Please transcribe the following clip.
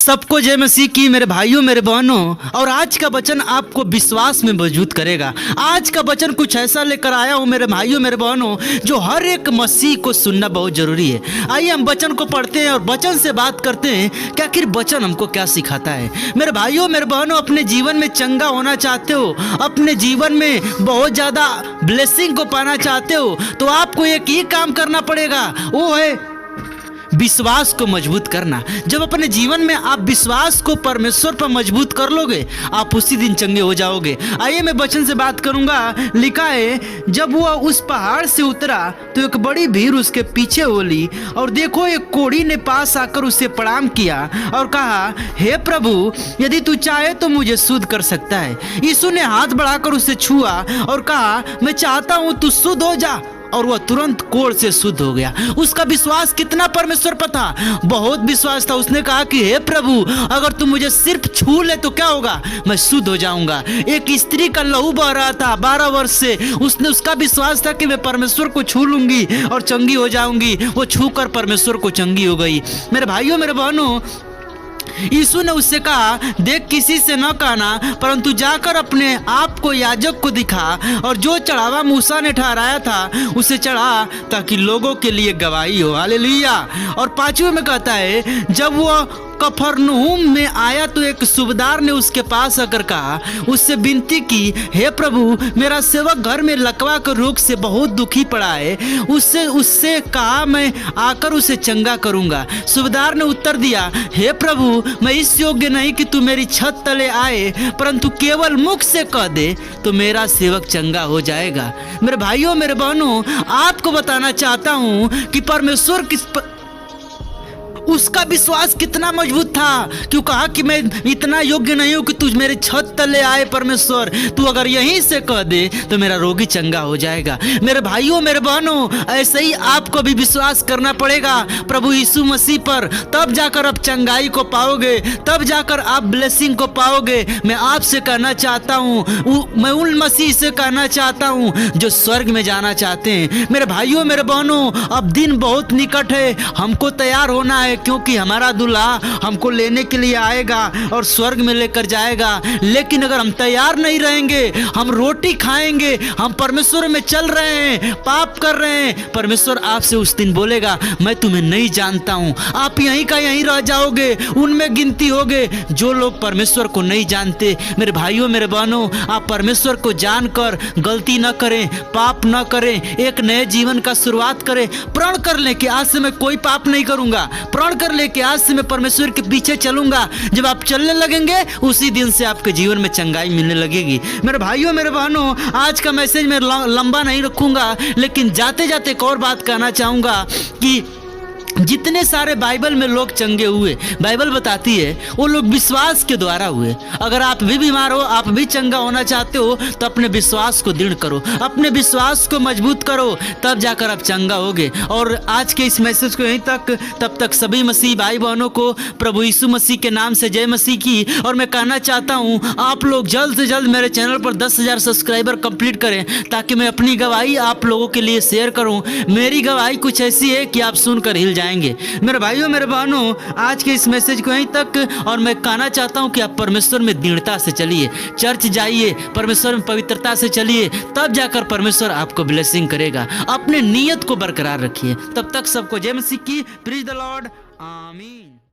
सबको जय मसीह की मेरे भाइयों मेरे बहनों। और आज का वचन आपको विश्वास में मजबूत करेगा। आज का वचन कुछ ऐसा लेकर आया हूँ मेरे भाइयों मेरे बहनों, जो हर एक मसीह को सुनना बहुत जरूरी है। आइए हम वचन को पढ़ते हैं और वचन से बात करते हैं कि आखिर वचन हमको क्या सिखाता है। मेरे भाइयों मेरे बहनों, अपने जीवन में चंगा होना चाहते हो, अपने जीवन में बहुत ज़्यादा ब्लेसिंग को पाना चाहते हो, तो आपको एक ही काम करना पड़ेगा, वो है विश्वास को मजबूत करना। जब अपने जीवन में आप विश्वास को परमेश्वर पर मजबूत कर लोगे, आप उसी दिन चंगे हो जाओगे। आइए मैं वचन से बात करूंगा। लिखा है, जब वह उस पहाड़ से उतरा तो एक बड़ी भीड़ उसके पीछे होली, और देखो एक कोढ़ी ने पास आकर उसे प्रणाम किया और कहा, हे प्रभु, यदि तू चाहे तो मुझे शुद्ध कर सकता है। यीशु ने हाथ बढ़ाकर उसे छुआ और कहा, मैं चाहता हूं तू शुद्ध हो जा। और वह तुरंत कोढ़ से शुद्ध हो गया। उसका विश्वास कितना परमेश्वर पर था, बहुत विश्वास था। उसने कहा कि हे प्रभु, अगर तू मुझे सिर्फ छू ले तो क्या होगा, मैं शुद्ध हो जाऊंगा। एक स्त्री का लहू बह रहा था 12 वर्ष से, उसका विश्वास था कि मैं परमेश्वर को छू लूंगी और चंगी हो जाऊंगी। वो छू कर परमेश्वर को चंगी हो गई। मेरे भाइयों मेरे बहनों, यीशु ने उससे कहा, देख, किसी से न कहना, परंतु जाकर अपने आप को याजक को दिखा और जो चढ़ावा मूसा ने ठहराया था उसे चढ़ा, ताकि लोगों के लिए गवाही हो। हालेलुया। और 5वें में कहता है, जब वो कफरनहूम में आया तो एक सूबेदार ने उसके पास आकर कहा, उससे विनती की, हे प्रभु, मेरा सेवक घर में लकवा के रोग से बहुत दुखी पड़ा है। उससे कहा, मैं आकर उसे चंगा करूंगा। सूबेदार ने उत्तर दिया, हे प्रभु, मैं इस योग्य नहीं कि तू मेरी छत तले आए, परंतु केवल मुख से कह दे तो मेरा सेवक चंगा हो जाएगा। मेरे भाइयों मेरे बहनों, आपको बताना चाहता हूं कि परमेश्वर उसका विश्वास कितना मजबूत था। क्यों कहा कि मैं इतना योग्य नहीं हूं कि तू मेरे छत तले आए। परमेश्वर, तू अगर यहीं से कह दे तो मेरा रोगी चंगा हो जाएगा। मेरे भाइयों मेरे बहनों, ऐसे ही आपको भी विश्वास करना पड़ेगा प्रभु यीशु मसीह पर, तब जाकर आप चंगाई को पाओगे, तब जाकर आप ब्लेसिंग को पाओगे। मैं आपसे कहना चाहता हूँ, मैं उन मसीह से कहना चाहता हूँ जो स्वर्ग में जाना चाहते हैं। मेरे भाइयों मेरे बहनों, अब दिन बहुत निकट है, हमको तैयार होना है, क्योंकि हमारा दूल्हा हमको लेने के लिए आएगा और स्वर्ग में लेकर जाएगा। लेकिन अगर हम तैयार नहीं रहेंगे, हम रोटी खाएंगे, हम परमेश्वर में चल रहे हैं, पाप कर रहे हैं, परमेश्वर आपसे उस दिन बोलेगा, मैं तुम्हें नहीं जानता हूं। आप यहीं का यहीं रह जाओगे, उनमें गिनती होगे जो लोग परमेश्वर को नहीं जानते। मेरे भाइयों मेरे बहनों, आप परमेश्वर को जानकर गलती न करें, पाप न करें, एक नए जीवन का शुरुआत करें। प्रण कर लें कि आज से मैं कोई पाप नहीं करूंगा, प्रण कर ले कि आज से मैं परमेश्वर के पीछे चलूंगा। जब आप चलने लगेंगे, उसी दिन से आपके जीवन में चंगाई मिलने लगेगी। मेरे भाइयों मेरे बहनों, आज का मैसेज मैं लंबा नहीं रखूंगा, लेकिन जाते जाते एक और बात कहना चाहूंगा कि जितने सारे बाइबल में लोग चंगे हुए, बाइबल बताती है वो लोग विश्वास के द्वारा हुए। अगर आप भी बीमार हो, आप भी चंगा होना चाहते हो, तो अपने विश्वास को दृढ़ करो, अपने विश्वास को मजबूत करो, तब जाकर आप चंगा होगे। और आज के इस मैसेज को यहीं तक, तब तक सभी मसीह भाई बहनों को प्रभु यीशु मसीह के नाम से जय मसीह की। और मैं कहना चाहता हूँ, आप लोग जल्द से जल्द मेरे चैनल पर 10,000 सब्सक्राइबर कंप्लीट करें, ताकि मैं अपनी गवाही आप लोगों के लिए शेयर करूँ। मेरी गवाही कुछ ऐसी है कि आप सुनकर हिल जाएंगे। मेरे भाइयों मेरे बहनों, आज के इस मैसेज को यहीं तक। और मैं कहना चाहता हूं कि आप परमेश्वर में दृढ़ता से चलिए, चर्च जाइए, परमेश्वर में पवित्रता से चलिए, तब जाकर परमेश्वर आपको ब्लेसिंग करेगा। अपने नियत को बरकरार रखिए। तब तक सबको जय मसीह की। Praise the Lord. आमीन।